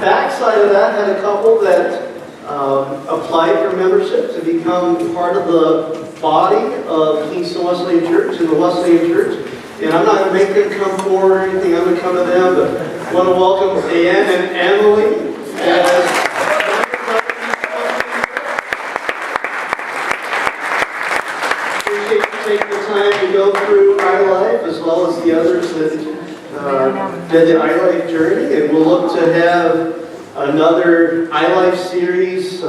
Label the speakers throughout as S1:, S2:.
S1: backside of that had a couple that applied for membership to become part of the body of Kingston Wesleyan Church and the Wesleyan Church. And I'm not going to make them come forward or anything. I'm going to come to them, but I want to welcome Ann and Emily as take the time to go through iLife as well as the others that did the iLife journey, and we'll look to have another iLife series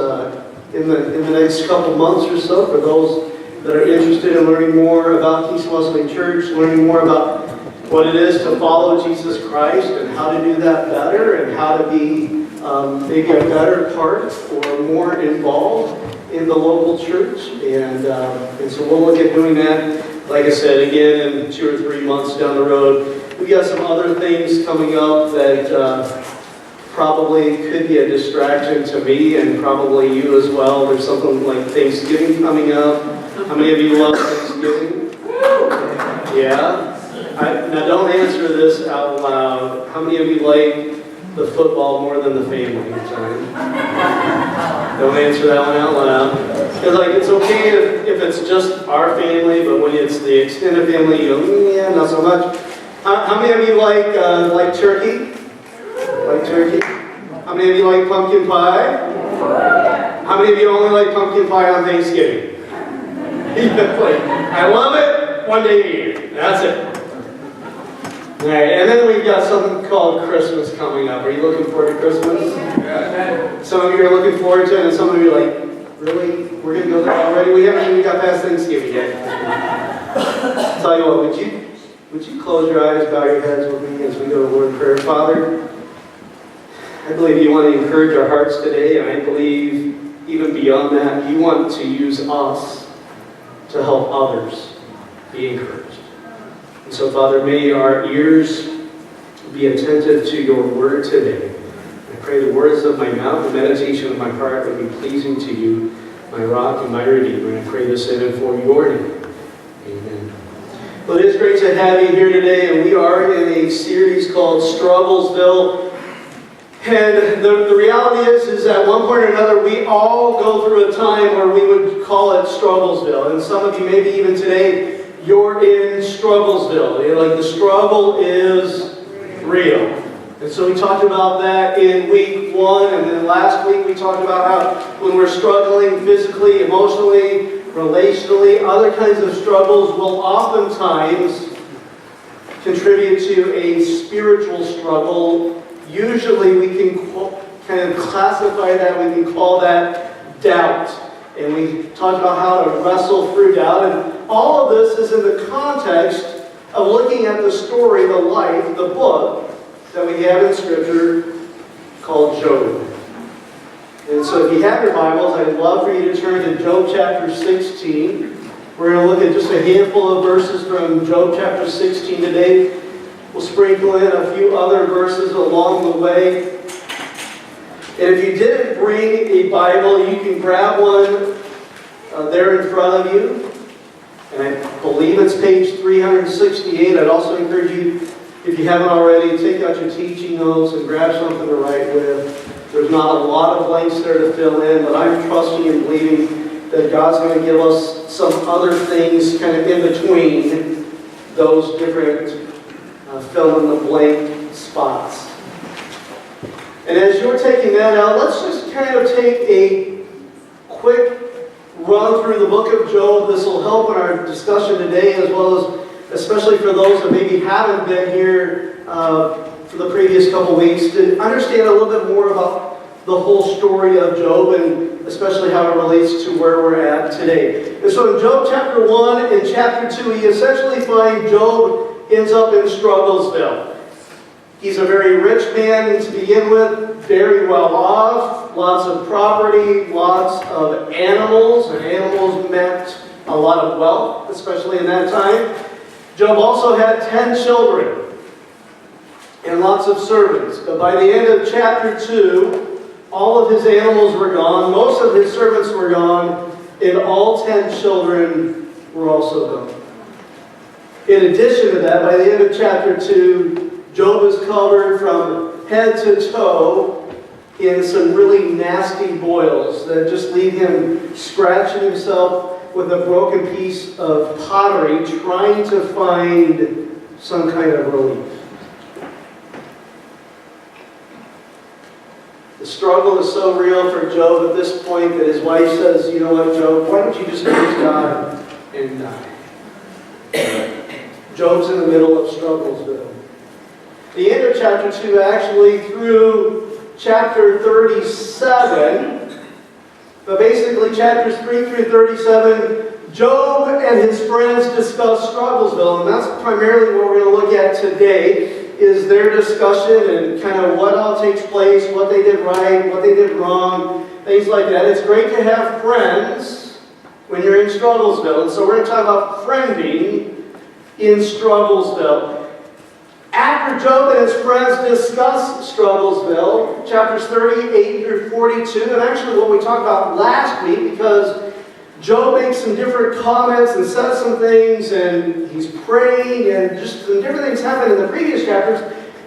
S1: in the next couple months or so for those that are interested in learning more about Kingston Wesleyan Church, learning more about what it is to follow Jesus Christ and how to do that better and how to be maybe a better part or more involved in the local church, and so we'll look at doing that, like I said, again in 2 or 3 months down the road. We got some other things coming up that probably could be a distraction to me and probably you as well. There's something like Thanksgiving coming up. How many of you love Thanksgiving? Yeah? Now don't answer this out loud. How many of you like the football more than the family time? Don't answer that one out loud. Because it's okay if it's just our family, but when it's the extended family, you go, yeah, not so much. How many of you like turkey? Like turkey? How many of you like pumpkin pie? How many of you only like pumpkin pie on Thanksgiving? I love it one day a year. That's it. All right, and then we've got something called Christmas coming up. Are you looking forward to Christmas? Yeah. Some of you are looking forward to it, and some of you are like, really? We're going to go there already? We haven't even got past Thanksgiving yet. I'll tell you what, would you close your eyes, bow your heads with me as we go to Lord in prayer? Father, I believe you want to encourage our hearts today, and I believe even beyond that, you want to use us to help others be encouraged. And so, Father, may our ears be attentive to your word today. I pray the words of my mouth, the meditation of my heart would be pleasing to you, my rock and my redeemer. And I pray this in and for your name. Amen. Well, it is great to have you here today, and we are in a series called Strugglesville. And the reality is at one point or another, we all go through a time where we would call it Strugglesville. And some of you, maybe even today, you're in Strugglesville. Like the struggle is real. And so we talked about that in week 1, and then last week we talked about how when we're struggling physically, emotionally, relationally, other kinds of struggles will oftentimes contribute to a spiritual struggle. Usually we can kind of classify that, we can call that doubt. And we talked about how to wrestle through doubt. And all of this is in the context of looking at the story, the life, the book that we have in Scripture called Job. And so if you have your Bibles, I'd love for you to turn to Job chapter 16. We're going to look at just a handful of verses from Job chapter 16 today. We'll sprinkle in a few other verses along the way. And if you didn't bring a Bible, you can grab one there in front of you. And I believe it's page 368. I'd also encourage you, if you haven't already, take out your teaching notes and grab something to write with. There's not a lot of blanks there to fill in, but I'm trusting and believing that God's going to give us some other things kind of in between those different fill-in-the-blank spots. And as you're taking that out, let's just kind of take a quick run through the book of Job. This will help in our discussion today, as well as especially for those that maybe haven't been here for the previous couple weeks, to understand a little bit more about the whole story of Job, and especially how it relates to where we're at today. And so in Job chapter 1 and chapter 2, we essentially find Job ends up in Strugglesville. He's a very rich man to begin with, very well off, lots of property, lots of animals, and animals meant a lot of wealth, especially in that time. Job also had 10 children and lots of servants. But by the end of chapter 2, all of his animals were gone, most of his servants were gone, and all 10 children were also gone. In addition to that, by the end of chapter 2, Job is covered from head to toe in some really nasty boils that just leave him scratching himself with a broken piece of pottery, trying to find some kind of relief. The struggle is so real for Job at this point that his wife says, you know what, Job, why don't you just curse God and die? Job's in the middle of Strugglesville. The end of chapter 2, actually through chapter 37, but basically chapters 3 through 37, Job and his friends discuss Strugglesville, and that's primarily what we're going to look at today, is their discussion and kind of what all takes place, what they did right, what they did wrong, things like that. It's great to have friends when you're in Strugglesville, and so we're going to talk about friending in Strugglesville. After Job and his friends discuss Strugglesville, chapters 38 through 42, and actually what we talked about last week, because Job makes some different comments and says some things, and he's praying, and just some different things happen in the previous chapters,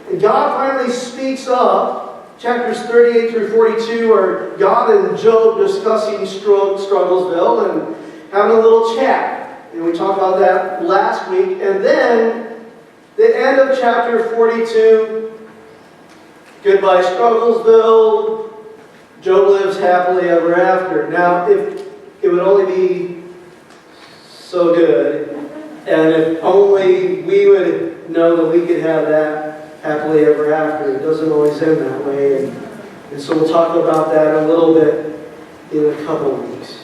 S1: and God finally speaks up. Chapters 38 through 42 are God and Job discussing Strugglesville and having a little chat. And we talked about that last week. And then, the end of chapter 42, goodbye Strugglesville, Job lives happily ever after. Now, if it would only be so good, and if only we would know that we could have that happily ever after. It doesn't always end that way, and so we'll talk about that a little bit in a couple of weeks.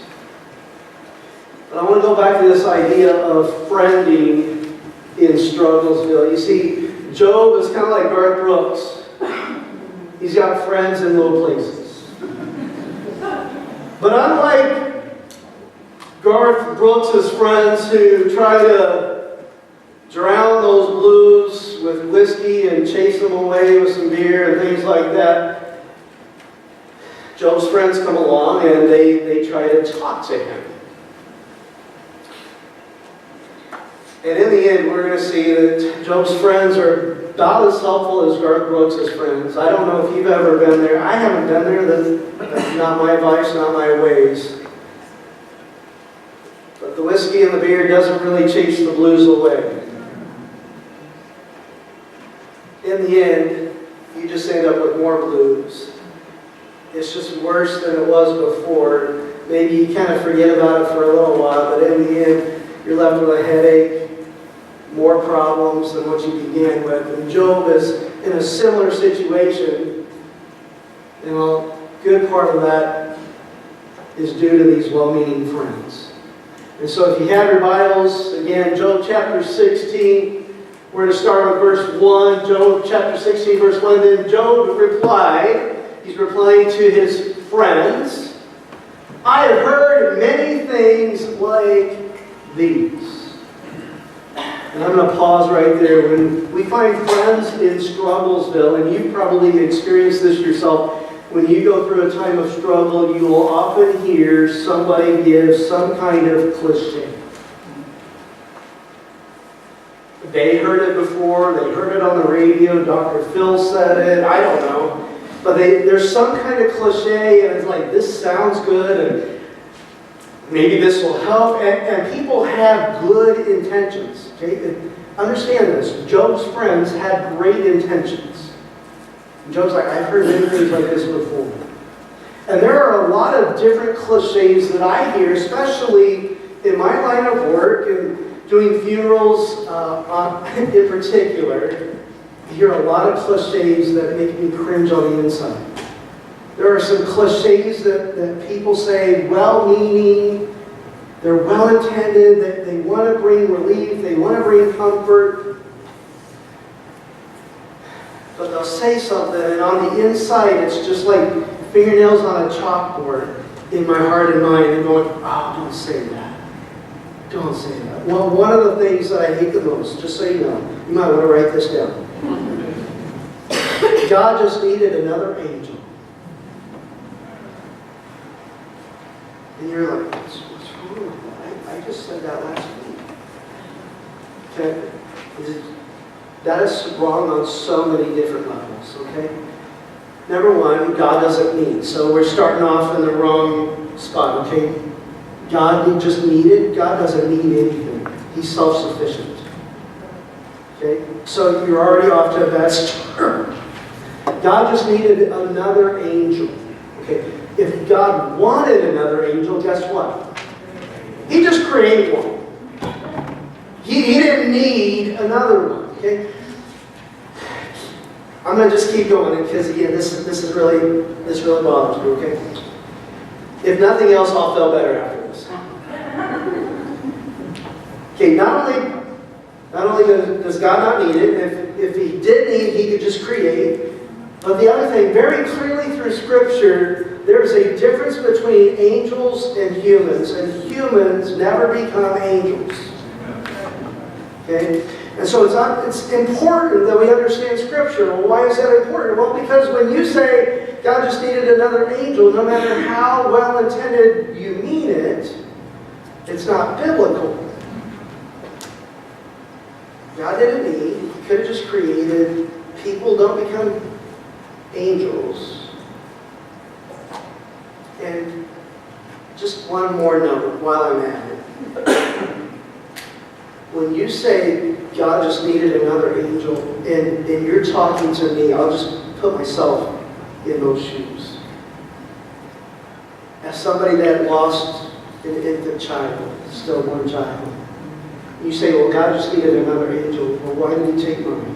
S1: But I want to go back to this idea of friending in Strugglesville. You see, Job is kind of like Garth Brooks. He's got friends in low places. But unlike Garth Brooks' friends who try to drown those blues with whiskey and chase them away with some beer and things like that, Job's friends come along and they try to talk to him. And in the end, we're going to see that Job's friends are about as helpful as Garth Brooks' friends. I don't know if you've ever been there. I haven't been there. That's not my advice, not my ways. But the whiskey and the beer doesn't really chase the blues away. In the end, you just end up with more blues. It's just worse than it was before. Maybe you kind of forget about it for a little while, but in the end, you're left with a headache, more problems than what you began with. And Job is in a similar situation. And a good part of that is due to these well-meaning friends. And so if you have your Bibles, again, Job chapter 16, we're going to start with verse 1. Job chapter 16, verse 1. Then Job replied, he's replying to his friends, I have heard many things like these. And I'm going to pause right there. When we find friends in Strugglesville, and you've probably experienced this yourself, when you go through a time of struggle, you will often hear somebody give some kind of cliche. They heard it before, they heard it on the radio, Dr. Phil said it, I don't know. But there's some kind of cliche, and it's like, this sounds good, and maybe this will help. And people have good intentions. Okay? Understand this. Job's friends had great intentions. And Job's like, I've heard many things like this before. And there are a lot of different cliches that I hear, especially in my line of work and doing funerals in particular. You hear a lot of cliches that make me cringe on the inside. There are some cliches that people say, well-meaning, they're well-intended, that they want to bring relief, they want to bring comfort. But they'll say something, and on the inside, it's just like fingernails on a chalkboard in my heart and mind, and going, oh, don't say that. Don't say that. Well, one of the things that I hate the most, just so you know, you might want to write this down. God just needed another angel. And you're like, what's wrong with that? I just said that last week. Okay? That is wrong on so many different levels, okay? Number one, God doesn't need. So we're starting off in the wrong spot, okay? God just needed. God doesn't need anything. He's self-sufficient. Okay? So you're already off to a bad start. God just needed another angel. Okay? If God wanted another angel, guess what? He just created one. He didn't need another one. Okay? I'm going to just keep going because again, this really bothers me. Okay? If nothing else, I'll feel better after this. Okay, not only does God not need it, if He did need, He could just create. But the other thing, very clearly through Scripture, there's a difference between angels and humans never become angels. Okay? And so it's important that we understand Scripture. Well, why is that important? Well, because when you say God just needed another angel, no matter how well-intended you mean it, it's not biblical. God didn't need. He could have just created. People don't become angels. And just one more note while I'm at it. When you say God just needed another angel, and you're talking to me, I'll just put myself in those shoes. As somebody that lost an infant child, stillborn child, you say, well, God just needed another angel. Well, why did He take mine?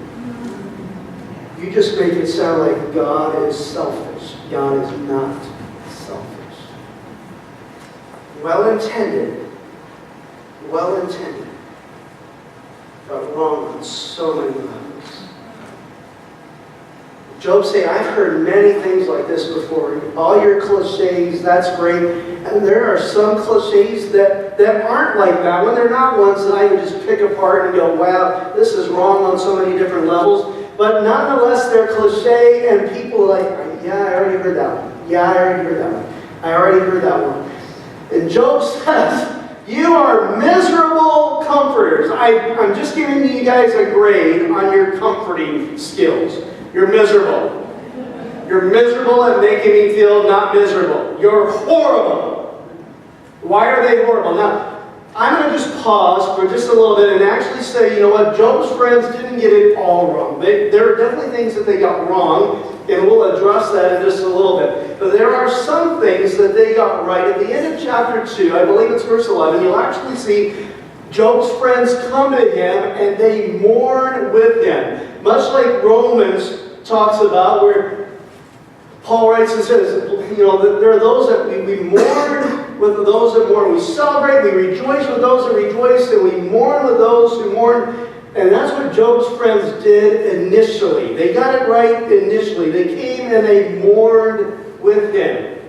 S1: You just make it sound like God is selfish. God is not selfish. Well-intended, but wrong on so many levels. Job say, I've heard many things like this before. All your cliches, that's great. And there are some cliches that aren't like that one. They're not ones that I can just pick apart and go, wow, this is wrong on so many different levels. But nonetheless, they're cliche, and people are like, yeah, I already heard that one. Yeah, I already heard that one. I already heard that one. And Job says, you are miserable comforters. I'm just giving you guys a grade on your comforting skills. You're miserable. You're miserable at making me feel not miserable. You're horrible. Why are they horrible? Now, I'm going to just pause for just a little bit and actually say, you know what, Job's friends didn't get it all wrong. There are definitely things that they got wrong, and we'll address that in just a little bit. But there are some things that they got right. At the end of chapter 2, I believe it's verse 11, you'll actually see Job's friends come to him and they mourn with him. Much like Romans talks about, where Paul writes and says, you know, that there are those that we mourn with those that mourn. We celebrate, we rejoice with those that rejoice, and we mourn with those who mourn. And that's what Job's friends did initially. They got it right initially. They came and they mourned with him.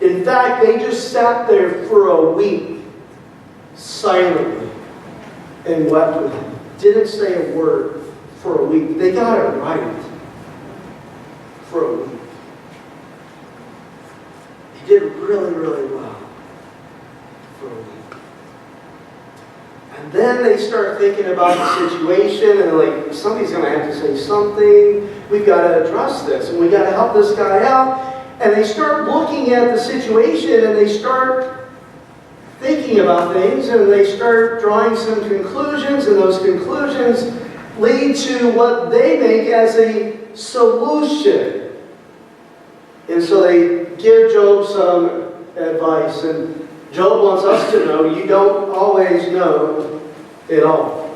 S1: In fact, they just sat there for a week, silently, and wept with him. Didn't say a word for a week. They got it right for a week. They did really, really well for a week. And then they start thinking about the situation, and like, somebody's going to have to say something. We've got to address this, and we've got to help this guy out. And they start looking at the situation, and they start thinking about things, and they start drawing some conclusions, and those conclusions lead to what they make as a solution. And so they give Job some advice, and Job wants us to know you don't always know it all.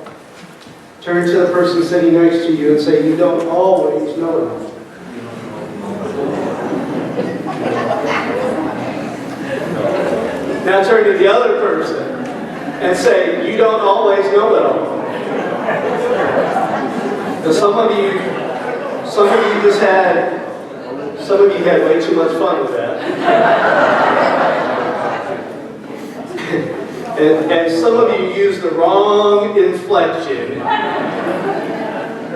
S1: Turn to the person sitting next to you and say, you don't always know it all. Now turn to the other person and say, you don't always know it all. Now some of you had way too much fun with that. and some of you used the wrong inflection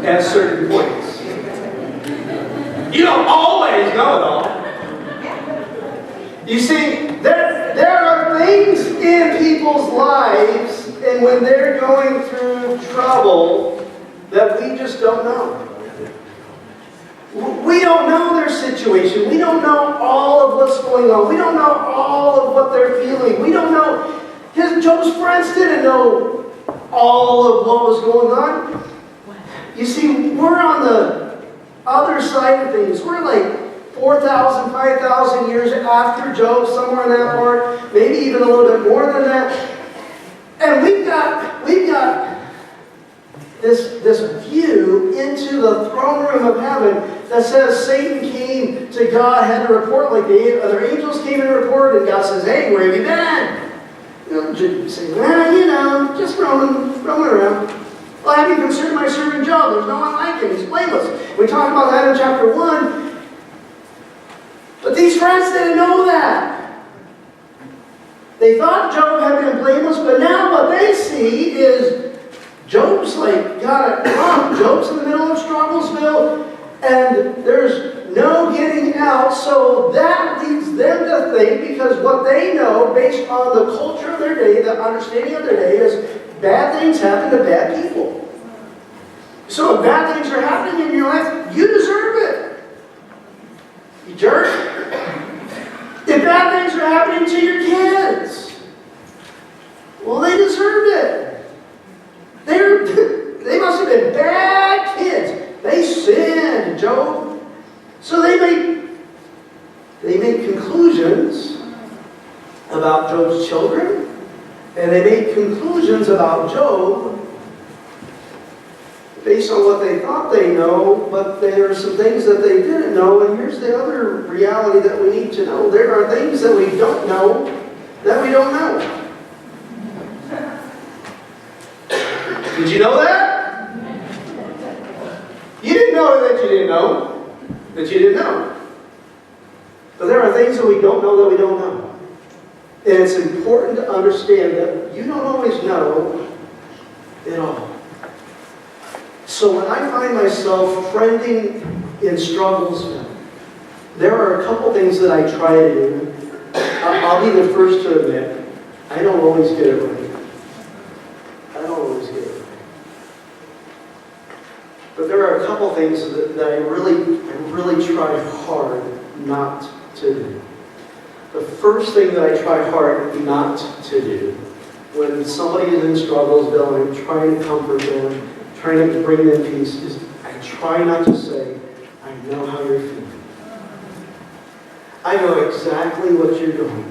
S1: at certain points. You don't always know it all. You see, there are things in people's lives, and when they're going through trouble, that we just don't know. We don't know their situation. We don't know all of what's going on. We don't know all of what they're feeling. We don't know. Job's friends didn't know all of what was going on. You see, we're on the other side of things. We're like 4,000, 5,000 years after Job, somewhere in that part, maybe even a little bit more than that. And we've got this view into the throne room of heaven that says Satan came to God, had to report like the other angels came and reported, and God says, hey, where have you been? You say, well, just roaming around. Well, have you considered my servant Job? There's no one like him. He's blameless. We talked about that in chapter 1. But these friends didn't know that. They thought Job had been blameless, but now what they see is Job's like got it wrong. Job's in the middle of Strugglesville, and there's no getting out. So that leads them to think, because what they know, based on the culture of their day, the understanding of their day, is bad things happen to bad people. So if bad things are happening in your life, you deserve it. You jerk. If bad things are happening to your kids, well, they deserved it. They must have been bad kids. They sinned, Job. So they make conclusions about Job's children, and they make conclusions about Job based on what they thought they know, but there are some things that they didn't know, and here's the other reality that we need to know. There are things that we don't know that we don't know. Did you know that? You didn't know that you didn't know that you didn't know. But there are things that we don't know that we don't know. And it's important to understand that you don't always know it all. So when I find myself friending in Strugglesville, there are a couple things that I try to do. I'll be the first to admit, I don't always get it right. But there are a couple things that I really try hard not to do. The first thing that I try hard not to do when somebody is in Strugglesville and I'm trying to comfort them, trying to bring them peace, is I try not to say, I know how you're feeling. I know exactly what you're going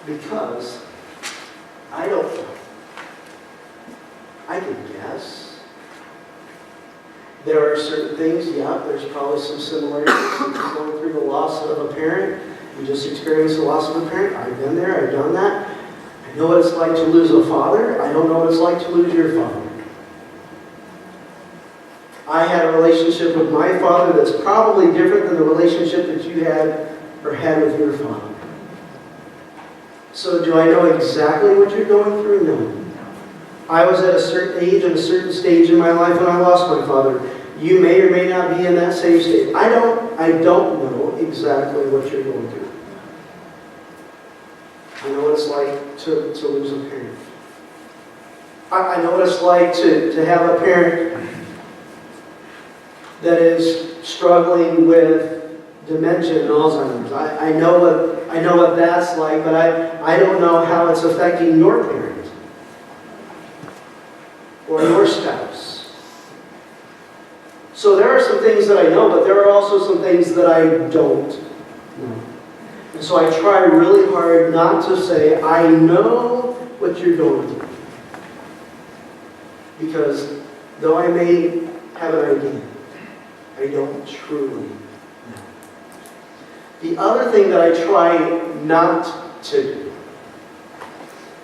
S1: through. Because I don't know. I can guess. There are certain things, yeah, there's probably some similarities. If you're going through the loss of a parent, you just experienced the loss of a parent. I've been there, I've done that. I know what it's like to lose a father. I don't know what it's like to lose your father. I had a relationship with my father that's probably different than the relationship that you had or had with your father. So do I know exactly what you're going through? No. I was at a certain age and a certain stage in my life when I lost my father. You may or may not be in that same state. I don't know exactly what you're going through. I know what it's like to lose a parent. I know what it's like to have a parent that is struggling with dementia and Alzheimer's. I know what that's like, but I don't know how it's affecting your parent or your spouse. So there are some things that I know, but there are also some things that I don't know. And so I try really hard not to say, I know what you're going through. Because though I may have an idea, I don't truly know. The other thing that I try not to do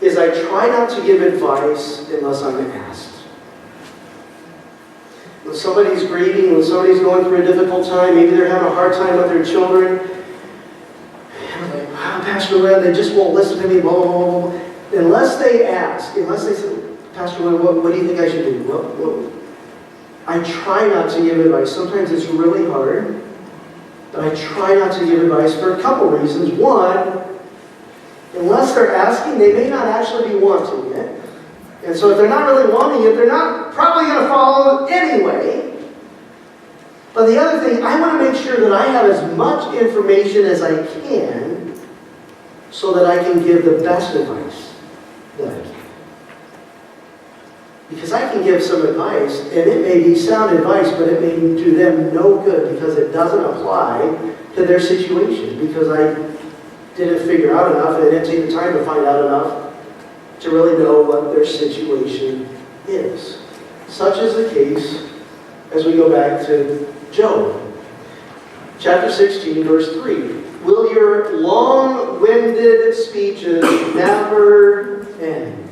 S1: is I try not to give advice unless I'm asked. When somebody's grieving, when somebody's going through a difficult time, maybe they're having a hard time with their children, and I'm like, wow, Pastor Lynn, they just won't listen to me, blah, blah, blah, blah. Unless they ask, unless they say, Pastor Lynn, what do you think I should do? Well, I try not to give advice. Sometimes it's really hard, but I try not to give advice for a couple reasons. One, unless they're asking, they may not actually be wanting it. And so if they're not really wanting it, they're not probably going to follow it anyway. But the other thing, I want to make sure that I have as much information as I can so that I can give the best advice that I can. Because I can give some advice, and it may be sound advice, but it may do them no good because it doesn't apply to their situation, because I didn't figure out enough and I didn't take the time to find out enough to really know what their situation is. Such is the case as we go back to Job. Chapter 16, verse 3. Will your long-winded speeches never end?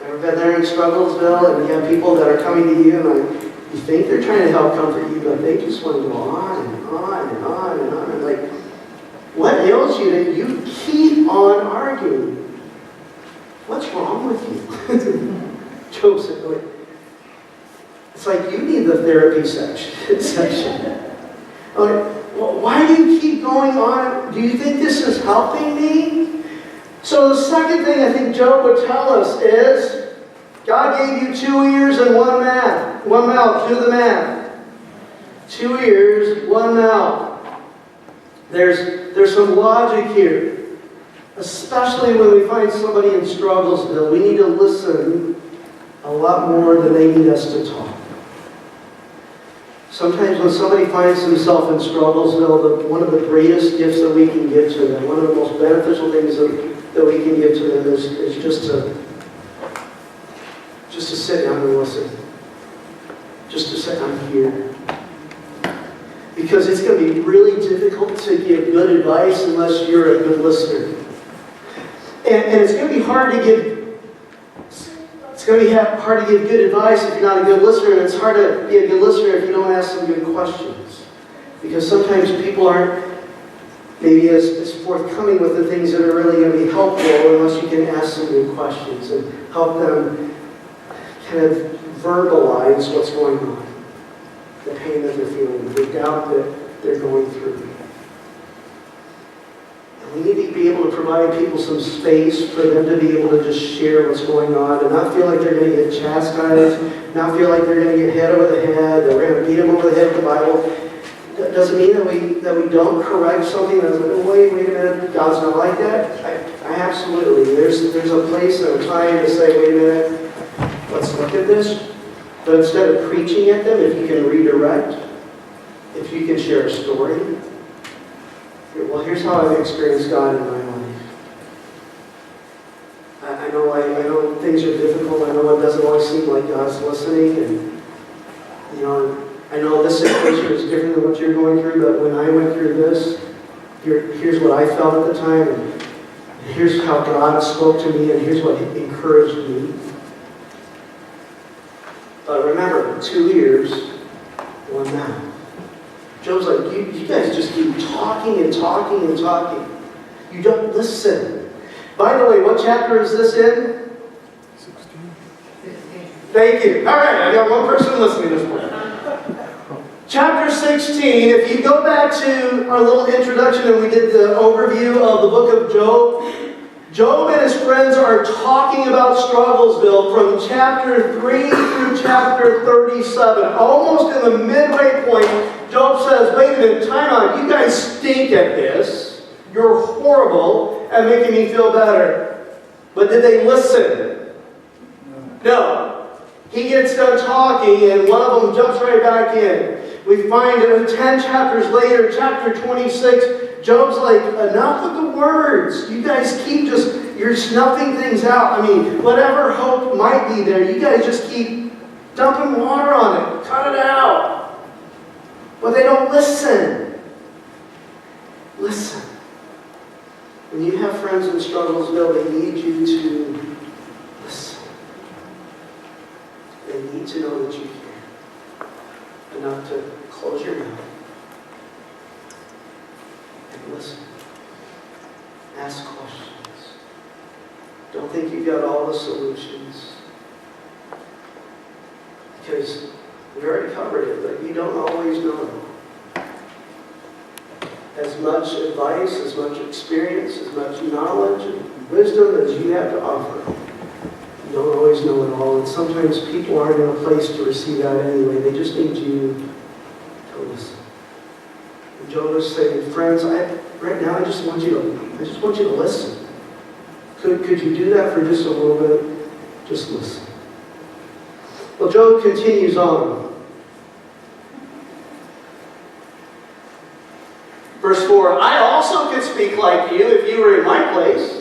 S1: Ever been there in Strugglesville and you have people that are coming to you and you think they're trying to help comfort you, but they just want to go on and on and on and on. And like, what ails you that you keep on arguing? What's wrong with you? Job said, it's like you need the therapy section. Well, why do you keep going on? Do you think this is helping me? So the second thing I think Job would tell us is, God gave you 2 ears and one mouth. Do the math. 2 ears, 1 mouth. There's some logic here. Especially when we find somebody in Strugglesville, we need to listen a lot more than they need us to talk. Sometimes when somebody finds himself in Strugglesville, one of the greatest gifts that we can give to them, one of the most beneficial things that we can give to them is just to sit down and listen. Just to say, I'm here. Because it's going to be really difficult to give good advice unless you're a good listener. And it's going to be hard to give good advice if you're not a good listener, and it's hard to be a good listener if you don't ask some good questions. Because sometimes people aren't maybe as forthcoming with the things that are really going to be helpful unless you can ask some good questions and help them kind of verbalize what's going on, the pain that they're feeling, the doubt that they're going through. We need to be able to provide people some space for them to be able to just share what's going on and not feel like they're going to get chastised, not feel like they're going to get hit over the head, that we're going to beat them over the head with the Bible. That doesn't mean that we don't correct something that's like, oh, wait a minute, God's not like that. I absolutely. There's a place and a time to say, wait a minute, let's look at this. But instead of preaching at them, if you can redirect, if you can share a story, well, here's how I've experienced God in my life. I know things are difficult. I know it doesn't always seem like God's listening. And, I know this situation is different than what you're going through, but when I went through this, here's what I felt at the time, and here's how God spoke to me, and here's what encouraged me. But remember, 2 ears, 1 mouth. Job's like, you guys just keep talking and talking and talking. You don't listen. By the way, what chapter is this in?
S2: 16.
S1: Thank you. All right, I got one person listening this morning. Chapter 16, if you go back to our little introduction and we did the overview of the book of Job, Job and his friends are talking about Strugglesville from chapter 3 through chapter 37. Almost in the midway point, Job says, wait a minute, time out. You guys stink at this. You're horrible at making me feel better. But did they listen? No. He gets done talking and one of them jumps right back in. We find 10 chapters later, chapter 26, Job's like, enough with the words. You guys keep you're snuffing things out. I mean, whatever hope might be there, you guys just keep dumping water on it. Cut it out. But they don't listen. Listen. When you have friends in Strugglesville, they need you to listen. They need to know that you care. Enough to close your mouth and listen. Ask questions. Don't think you've got all the solutions. Because we already covered it, but you don't always know. As much advice, as much experience, as much knowledge and wisdom as you have to offer, you don't always always know it all, and sometimes people aren't in a place to receive that anyway. They just need you to listen. And Job is saying, friends, right now I just want you to listen. Could you do that for just a little bit? Just listen. Well, Job continues on. Verse 4, I also could speak like you if you were in my place.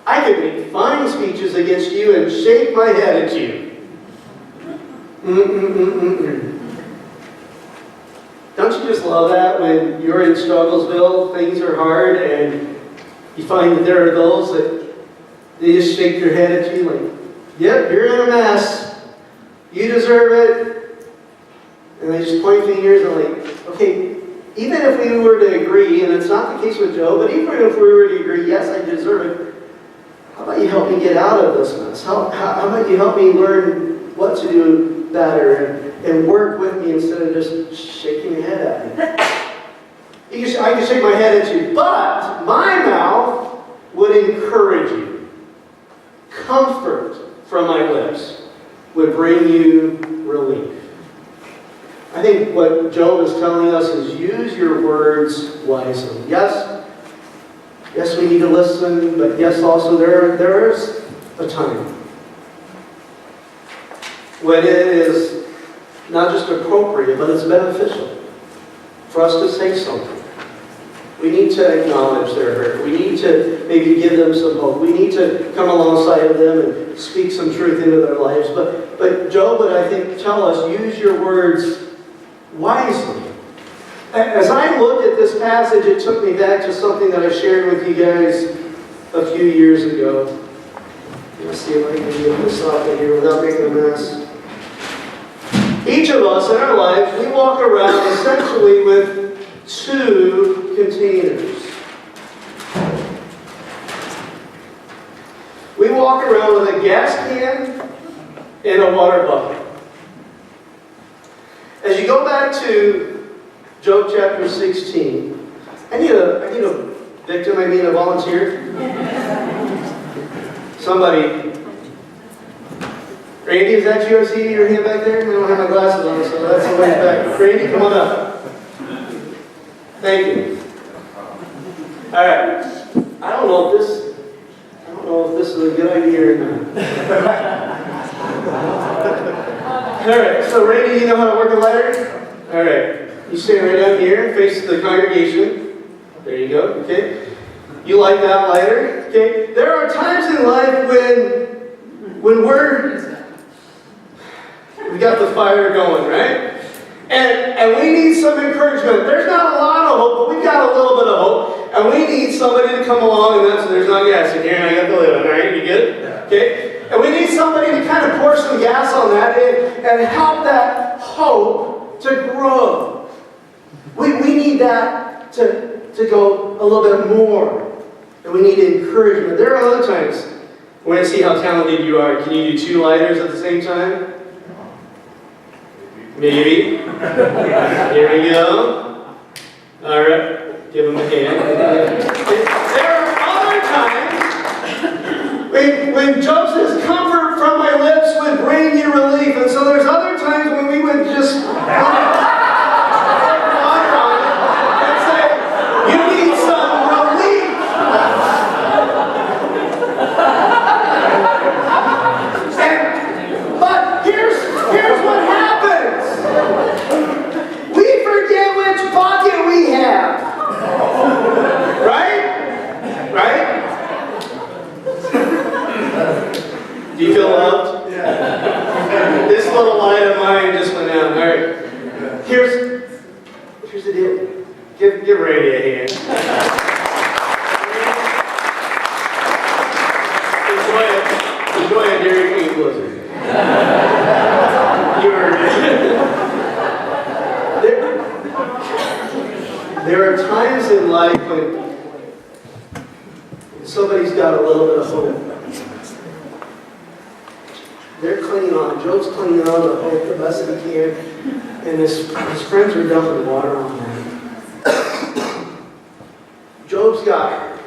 S1: I could make fine speeches against you and shake my head at you. Don't you just love that when you're in Strugglesville, things are hard, and you find that there are those that they just shake their head at you like, yep, you're in a mess. You deserve it. And they just point fingers and like, okay, even if we were to agree, and it's not the case with Job, but even if we were to agree, yes, I deserve it, how about you help me get out of this mess? How about you help me learn what to do better and work with me instead of just shaking your head at me? I can shake my head at you, but my mouth would encourage you. Comfort from my lips would bring you relief. I think what Job is telling us is use your words wisely. Yes, we need to listen, but yes, also there is a time when it is not just appropriate, but it's beneficial for us to say something. We need to acknowledge their hurt. We need to maybe give them some hope. We need to come alongside of them and speak some truth into their lives. But Job would, I think, tell us, use your words wisely. As I looked at this passage, it took me back to something that I shared with you guys a few years ago. Let's see if I can get this off of here without making a mess. Each of us in our lives, we walk around essentially with two containers. We walk around with a gas can and a water bucket. As you go back to Job chapter 16, I need a victim, a volunteer. Somebody. Randy, is that you? I see your hand back there? I don't have my glasses on, so that's the way back. Randy, come on up. Thank you. All right. I don't know if this is a good idea or not. All right. So, Randy, you know how to work a lighter? All right. You stand right down here, face the congregation. There you go. Okay. You light that lighter. Okay. There are times in life when we got the fire going, right? And we need some encouragement. There's not a lot of hope, but we've got a little bit of hope. And we need somebody to come along, and there's no gas in here, and I got the lid on, right? You good? Okay? And we need somebody to kind of pour some gas on that and help that hope to grow. We need that to go a little bit more. And we need encouragement. There are other times when I see how talented you are. Can you do two lighters at the same time? Maybe. Here we go. All right. Give him a hand. There are other times when Job says, comfort from my lips would bring you relief. And so there's other times when we would just water on it and say, you need some relief. But here's what happens. We forget which bucket we have. Right? Do you feel loved? Yeah. This little light of mine just went out. All right. Here's the deal. Give Randy a hand. Enjoy a Dairy Queen blizzard. You earned it. There are times in life when somebody's got a little bit of hope. They're clinging on. Job's clinging on to hope the best he can. And his friends are dumping water on him. Job's got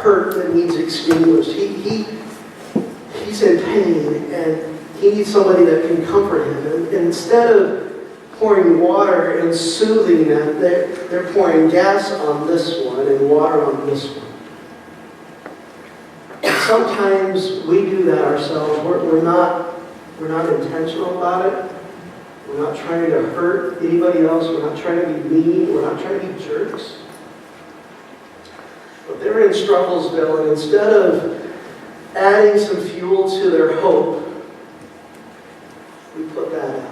S1: hurt that needs extinguished. He's he's in pain, and he needs somebody that can comfort him. And instead of pouring water and soothing them, they're pouring gas on this one and water on this one. And sometimes we do that ourselves. We're not intentional about it. We're not trying to hurt anybody else. We're not trying to be mean. We're not trying to be jerks. But they're in Strugglesville, and instead of adding some fuel to their hope, we put that out.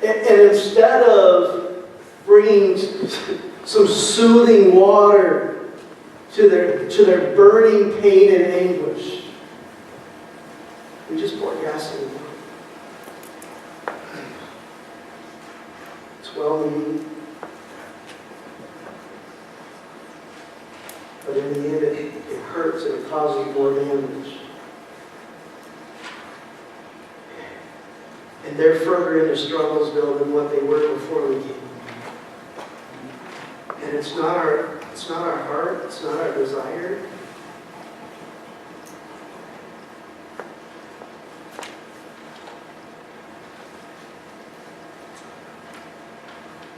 S1: And instead of bringing some soothing water to their burning pain and anguish, we just pour gasoline. It's well-meaning, but in the end it hurts and it causes more damage. And they're further into Strugglesville than what they were before we came. And it's not our heart, it's not our desire.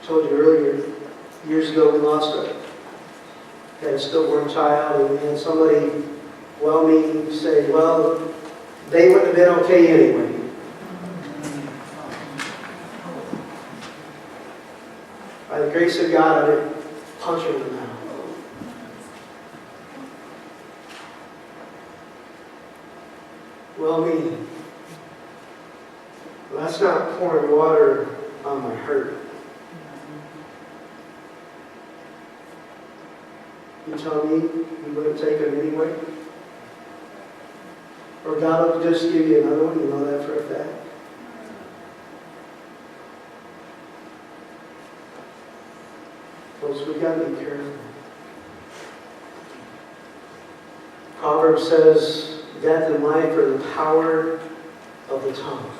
S1: I told you earlier, years ago we had a stillborn child, and we had somebody well-meaning say, well, they wouldn't have been okay anyway. By the grace of God, I didn't punch her in the mouth. Well-meaning. Well, that's not pouring water on my hurt. You tell me you wouldn't take them anyway? Or God will just give you another one, you know that for a fact? Folks, we've got to be careful. Proverbs says, death and life are the power of the tongue.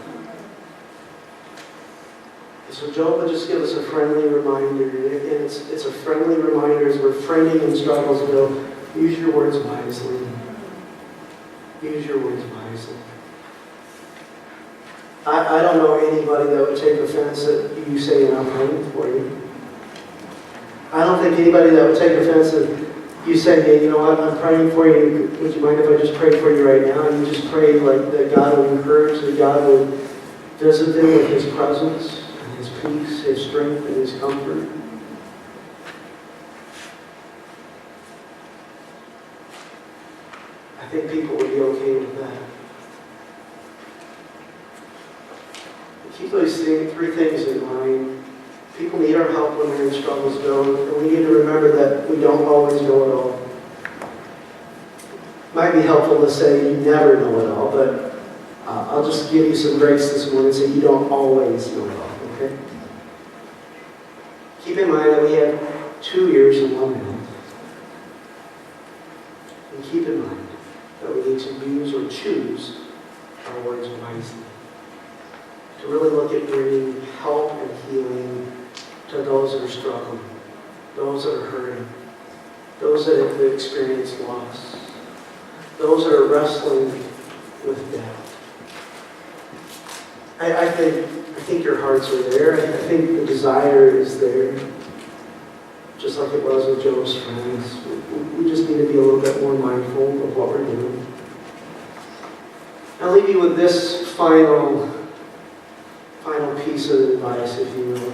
S1: So Job will just give us a friendly reminder, and it's a friendly reminder as we're friending in Strugglesville. Use your words wisely. Use your words wisely. I don't know anybody that would take offense at you saying I'm praying for you. I don't think anybody that would take offense at you saying, hey, you know what, I'm praying for you. Would you mind if I just pray for you right now? And you just pray like that God would encourage, that God would visit them with His presence, His peace, His strength, and His comfort. I think people would be okay with that. Keep those three things in mind. People need our help when they're in Strugglesville, and we need to remember that we don't always know it all. It might be helpful to say you never know it all, but I'll just give you some grace this morning and say you don't always know it all, okay? Keep in mind that we have 2 ears and 1 mouth. And keep in mind that we need to use or choose our words wisely. To really look at bringing help and healing to those that are struggling, those that are hurting, those that have experienced loss, those that are wrestling with death. I think your hearts are there. I think the desire is there, just like it was with Job's friends. We just need to be a little bit more mindful of what we're doing. I'll leave you with this final piece of advice, if you will.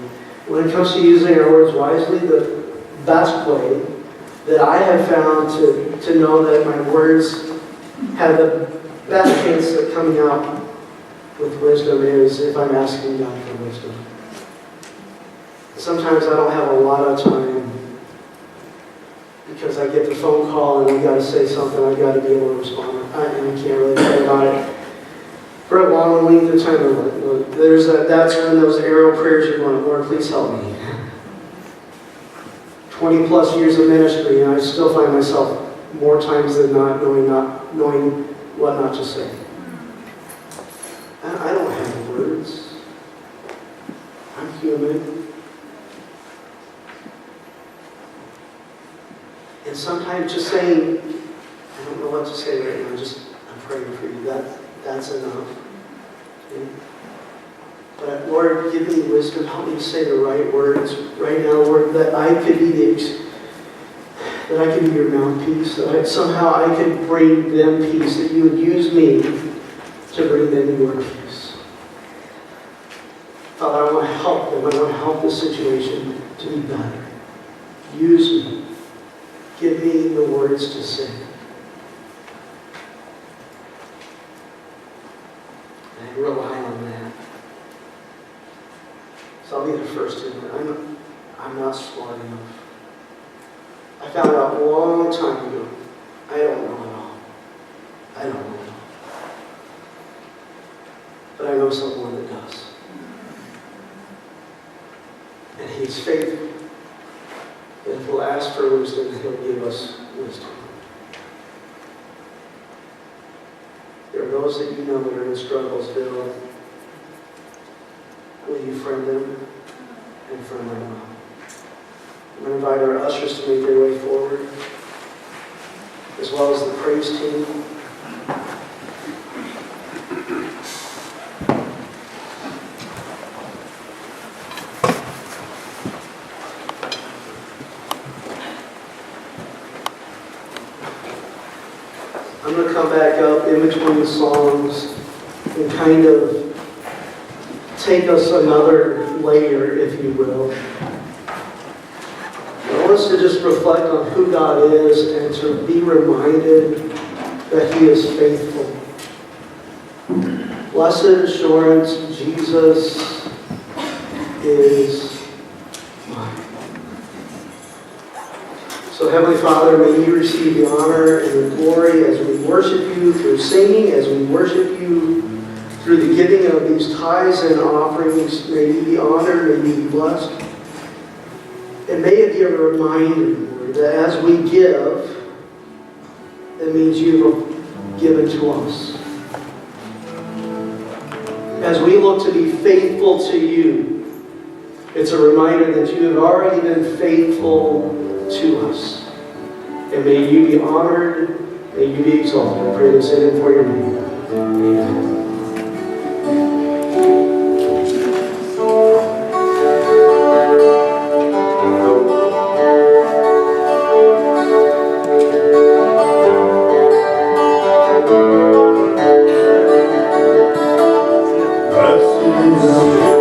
S1: When it comes to using our words wisely, the best way that I have found to know that my words have the best chance of coming out with wisdom is if I'm asking God for wisdom. Sometimes I don't have a lot of time because I get the phone call and I've got to say something, I've got to be able to respond. And I can't really pray about it for a long length of time. That's when those arrow prayers are going, Lord, please help me. 20 plus years of ministry, and I still find myself more times than not knowing what not to say. I don't have words. I'm human. And sometimes just saying, I don't know what to say right now, I'm that's enough. Okay? But Lord, give me wisdom. Help me to say the right words right now, Lord, that I could be your mouthpiece, that somehow I could bring them peace, that you would use me to bring them your peace. Father, I want to help them. I want to help this situation to be better. Use me. Give me the words to say. And I rely on that. So I'll be the first to admit I'm not smart enough. I found out a long time ago, I don't know it all. I don't know it all. But I know someone that does. And He's faithful. And if we'll ask for wisdom, He'll give us wisdom. There are those that you know that are in Strugglesville. Will you friend them and friend them well? I'm going to invite our ushers to make their way forward, as well as the praise team. I'm going to come back up in between the songs and kind of take us another layer, if you will. I want us to just reflect on who God is and to be reminded that He is faithful. Blessed assurance, Jesus is mine. So Heavenly Father, may you receive the honor and the glory as we worship you through singing, as we worship you through the giving of these tithes and offerings. May you be honored, may you be blessed. And may it be a reminder, Lord, that as we give, it means you have given to us. As we look to be faithful to you, it's a reminder that you have already been faithful to us. And may you be honored, may you be exalted. I pray this in and for your name. Amen.
S2: Blessed